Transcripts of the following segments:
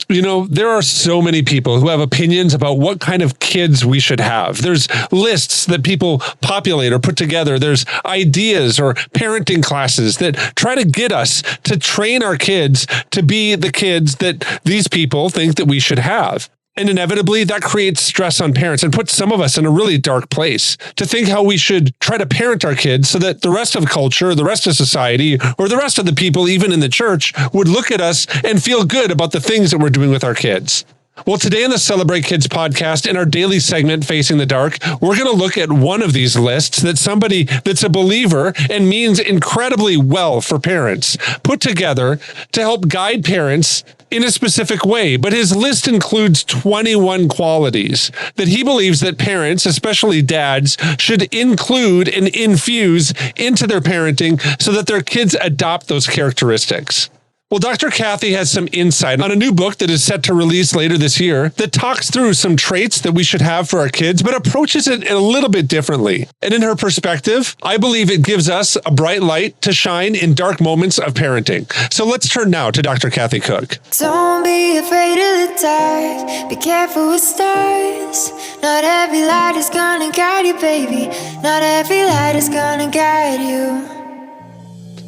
There are so many people who have opinions about what kind of kids we should have. There's lists that people populate or put together. There's ideas or parenting classes that try to get us to train our kids to be the kids that these people think that we should have. And inevitably, that creates stress on parents and puts some of us in a really dark place to think how we should try to parent our kids so that the rest of culture, the rest of society, or the rest of the people, even in the church, would look at us and feel good about the things that we're doing with our kids. Well, today in the Celebrate Kids podcast, in our daily segment, Facing the Dark, we're going to look at one of these lists that somebody that's a believer and means incredibly well for parents put together to help guide parents in a specific way. But his list includes 21 qualities that he believes that parents, especially dads, should include and infuse into their parenting so that their kids adopt those characteristics. Well, Dr. Kathy has some insight on a new book that is set to release later this year that talks through some traits that we should have for our kids, but approaches it a little bit differently. And in her perspective, I believe it gives us a bright light to shine in dark moments of parenting. So let's turn now to Dr. Kathy Cook. Don't be afraid of the dark. Be careful with stars. Not every light is gonna guide you, baby. Not every light is gonna guide you.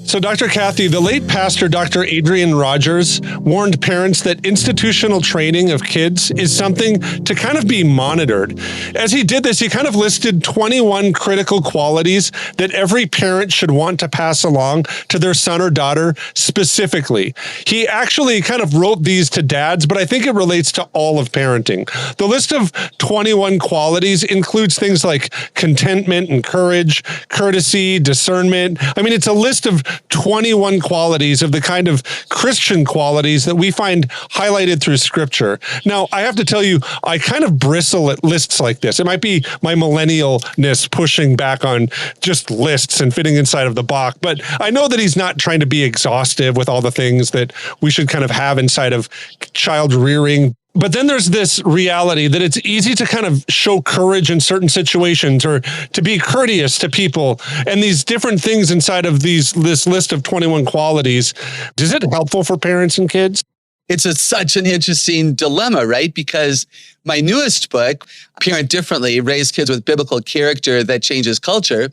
So, Dr. Kathy, the late pastor, Dr. Adrian Rogers, warned parents that institutional training of kids is something to kind of be monitored. As he did this, he kind of listed 21 critical qualities that every parent should want to pass along to their son or daughter specifically. He actually kind of wrote these to dads, but I think it relates to all of parenting. The list of 21 qualities includes things like contentment and courage, courtesy, discernment. I mean, it's a list of 21 qualities of the kind of Christian qualities that we find highlighted through Scripture. Now, I have to tell you, I kind of bristle at lists like this. It might be my millennialness pushing back on just lists and fitting inside of the box, but I know that he's not trying to be exhaustive with all the things that we should kind of have inside of child rearing. But then there's this reality that it's easy to kind of show courage in certain situations or to be courteous to people. And these different things inside of this list of 21 qualities, is it helpful for parents and kids? It's such an interesting dilemma, right? Because my newest book, Parent Differently, Raise Kids with Biblical Character That Changes Culture,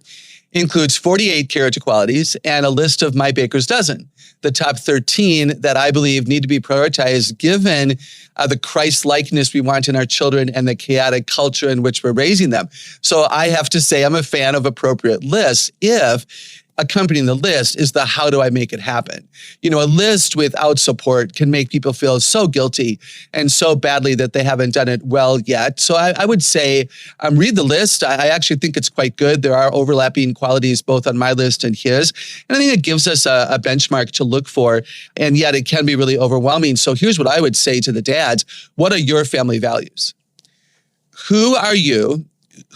includes 48 character qualities and a list of my baker's dozen, the top 13 that I believe need to be prioritized given the Christ-likeness we want in our children and the chaotic culture in which we're raising them. So I have to say I'm a fan of appropriate lists if accompanying the list is the how do I make it happen? A list without support can make people feel so guilty and so badly that they haven't done it well yet. So I would say read the list. I actually think it's quite good. There are overlapping qualities both on my list and his. And I think it gives us a benchmark to look for. And yet it can be really overwhelming. So here's what I would say to the dads. What are your family values? Who are you?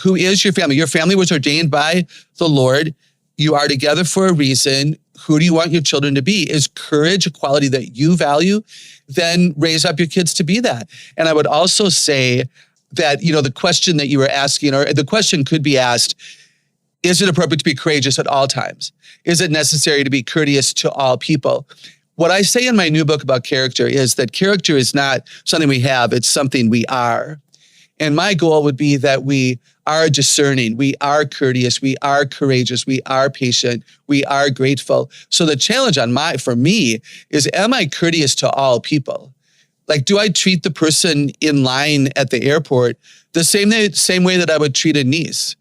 Who is your family? Your family was ordained by the Lord. You are together for a reason. Who do you want your children to be? Is courage a quality that you value? Then raise up your kids to be that. And I would also say that, the question that you were asking, or the question could be asked, is it appropriate to be courageous at all times? Is it necessary to be courteous to all people? What I say in my new book about character is that character is not something we have, it's something we are. And my goal would be that we are discerning, we are courteous, we are courageous, we are patient, we are grateful. So the challenge for me is, am I courteous to all people? Like, do I treat the person in line at the airport the same way that I would treat a niece?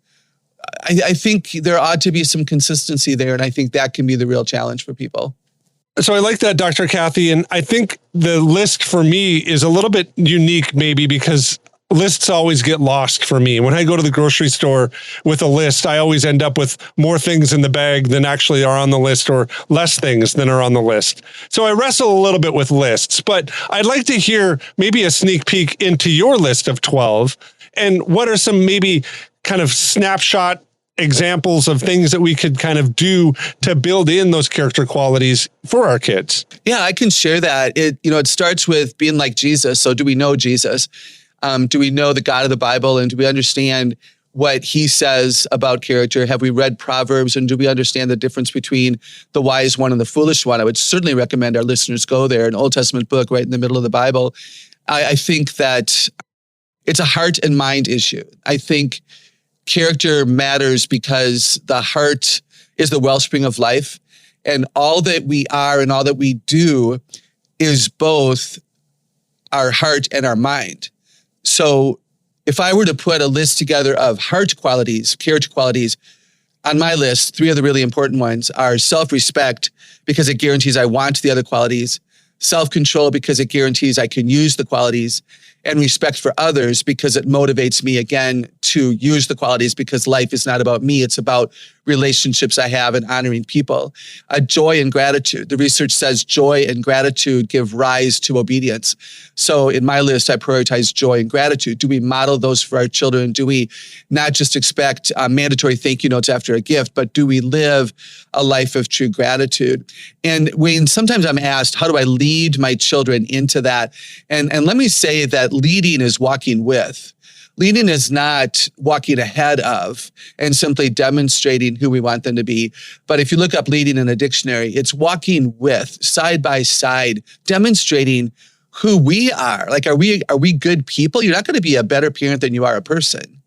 I think there ought to be some consistency there, and I think that can be the real challenge for people. So I like that, Dr. Kathy, and I think the list for me is a little bit unique maybe because lists always get lost for me. When I go to the grocery store with a list, I always end up with more things in the bag than actually are on the list or less things than are on the list. So I wrestle a little bit with lists, but I'd like to hear maybe a sneak peek into your list of 12 and what are some maybe kind of snapshot examples of things that we could kind of do to build in those character qualities for our kids. Yeah, I can share that. It starts with being like Jesus. So do we know Jesus? Do we know the God of the Bible? And do we understand what he says about character? Have we read Proverbs, and do we understand the difference between the wise one and the foolish one? I would certainly recommend our listeners go there, an Old Testament book right in the middle of the Bible. I think that it's a heart and mind issue. I think character matters because the heart is the wellspring of life, and all that we are and all that we do is both our heart and our mind. So if I were to put a list together of heart qualities, character qualities, on my list, 3 of the really important ones are self-respect, because it guarantees I want the other qualities, self-control, because it guarantees I can use the qualities, and respect for others, because it motivates me, again, to use the qualities, because life is not about me. It's about relationships I have and honoring people. Joy and gratitude. The research says joy and gratitude give rise to obedience. So in my list, I prioritize joy and gratitude. Do we model those for our children? Do we not just expect mandatory thank you notes after a gift, but do we live a life of true gratitude? And when sometimes I'm asked, how do I lead my children into that? And let me say that leading is walking with. Leading is not walking ahead of and simply demonstrating who we want them to be. But if you look up leading in a dictionary, it's walking with, side by side, demonstrating who we are. Like, are we good people? You're not going to be a better parent than you are a person.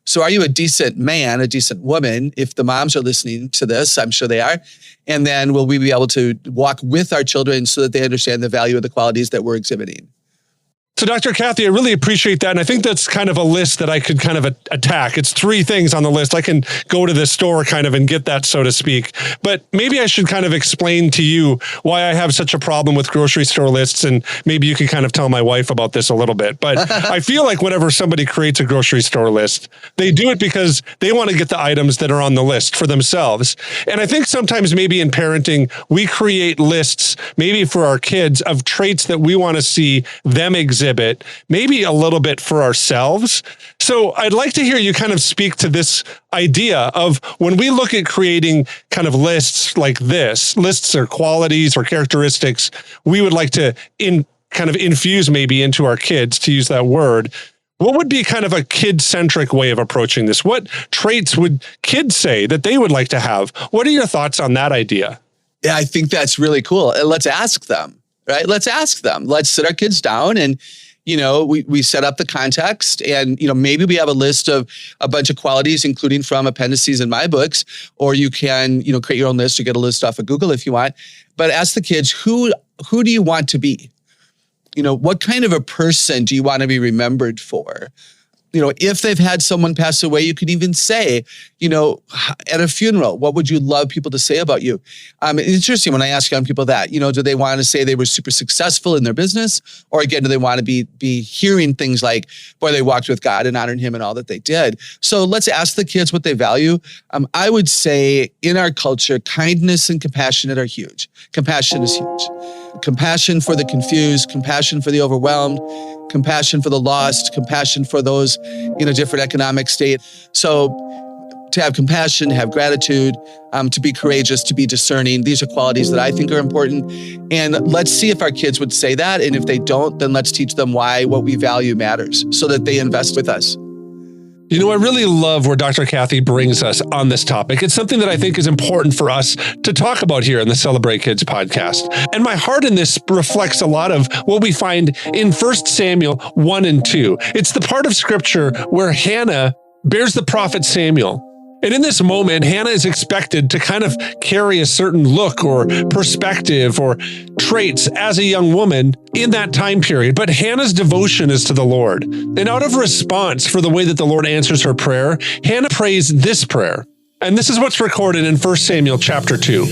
So are you a decent man, a decent woman? If the moms are listening to this, I'm sure they are. And then will we be able to walk with our children so that they understand the value of the qualities that we're exhibiting? So Dr. Kathy, I really appreciate that. And I think that's kind of a list that I could kind of attack. It's 3 things on the list. I can go to the store kind of and get that, so to speak. But maybe I should kind of explain to you why I have such a problem with grocery store lists. And maybe you can kind of tell my wife about this a little bit. But I feel like whenever somebody creates a grocery store list, they do it because they want to get the items that are on the list for themselves. And I think sometimes maybe in parenting, we create lists maybe for our kids of traits that we want to see them exhibit, maybe a little bit for ourselves. So I'd like to hear you kind of speak to this idea of when we look at creating kind of lists like this, lists or qualities or characteristics we would like to kind of infuse maybe into our kids, to use that word. What would be kind of a kid-centric way of approaching this? What traits would kids say that they would like to have? What are your thoughts on that idea? Yeah, I think that's really cool. Let's ask them. Right? Let's ask them. Let's sit our kids down and, we set up the context, and, maybe we have a list of a bunch of qualities, including from appendices in my books, or you can, create your own list or get a list off of Google if you want. But ask the kids, who do you want to be? What kind of a person do you want to be remembered for? If they've had someone pass away, you could even say, at a funeral, what would you love people to say about you? It's interesting when I ask young people that, do they want to say they were super successful in their business? Or again, do they want to be hearing things like, boy, they walked with God and honored him and all that they did? So let's ask the kids what they value. I would say in our culture, kindness and compassion are huge. Compassion is huge. Compassion for the confused, compassion for the overwhelmed, compassion for the lost, compassion for those in a different economic state. So to have compassion, to have gratitude, to be courageous, to be discerning, these are qualities that I think are important. And let's see if our kids would say that. And if they don't, then let's teach them why what we value matters so that they invest with us. I really love where Dr. Kathy brings us on this topic. It's something that I think is important for us to talk about here in the Celebrate Kids podcast. And my heart in this reflects a lot of what we find in 1 Samuel 1 and 2. It's the part of scripture where Hannah bears the prophet Samuel. And in this moment, Hannah is expected to kind of carry a certain look or perspective or traits as a young woman in that time period. But Hannah's devotion is to the Lord. And out of response for the way that the Lord answers her prayer, Hannah prays this prayer. And this is what's recorded in 1 Samuel chapter 2.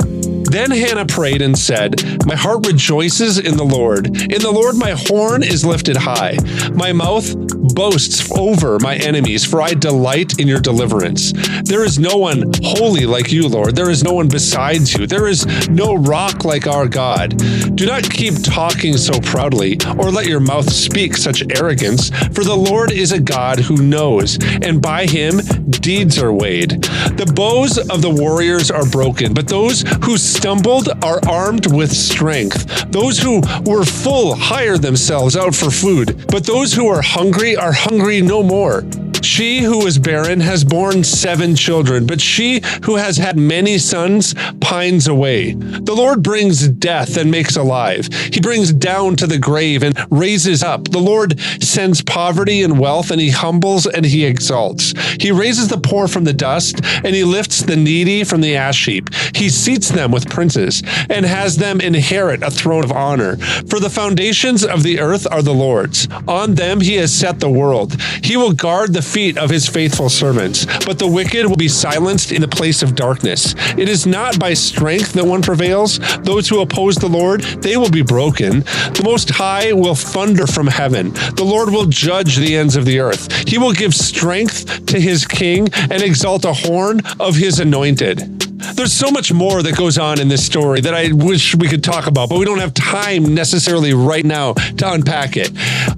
Then Hannah prayed and said, "My heart rejoices in the Lord. In the Lord my horn is lifted high. My mouth boasts over my enemies, for I delight in your deliverance. There is no one holy like you, Lord. There is no one besides you. There is no rock like our God. Do not keep talking so proudly, or let your mouth speak such arrogance, for the Lord is a God who knows, and by him deeds are weighed. The bows of the warriors are broken, but those who stumbled are armed with strength. Those who were full hire themselves out for food, but those who are hungry no more. She who was barren has borne 7 children, but she who has had many sons pines away. The Lord brings death and makes alive. He brings down to the grave and raises up. The Lord sends poverty and wealth, and he humbles and he exalts. He raises the poor from the dust, and he lifts the needy from the ash heap. He seats them with princes and has them inherit a throne of honor. For the foundations of the earth are the Lord's. On them he has set the world. He will guard the feet of his faithful servants, but the wicked will be silenced in the place of darkness. It is not by strength that one prevails. Those who oppose the Lord, they will be broken. The Most High will thunder from heaven. The Lord will judge the ends of the earth. He will give strength to his king and exalt a horn of his anointed. There's so much more that goes on in this story that I wish we could talk about, but we don't have time necessarily right now to unpack it.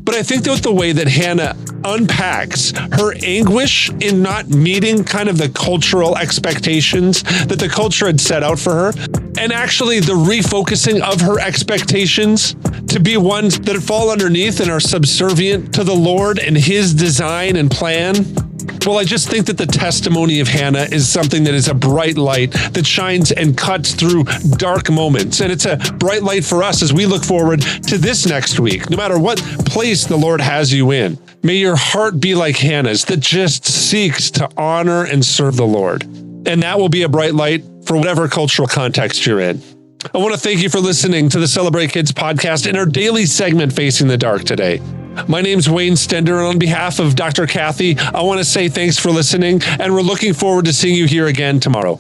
But I think that the way that Hannah unpacks her anguish in not meeting kind of the cultural expectations that the culture had set out for her, and actually the refocusing of her expectations to be ones that fall underneath and are subservient to the Lord and his design and plan. Well, I just think that the testimony of Hannah is something that is a bright light that shines and cuts through dark moments. And it's a bright light for us as we look forward to this next week, no matter what place the Lord has you in. May your heart be like Hannah's that just seeks to honor and serve the Lord. And that will be a bright light for whatever cultural context you're in. I want to thank you for listening to the Celebrate Kids podcast in our daily segment, Facing the Dark today. My name's Wayne Stender, and on behalf of Dr. Kathy, I want to say thanks for listening, and we're looking forward to seeing you here again tomorrow.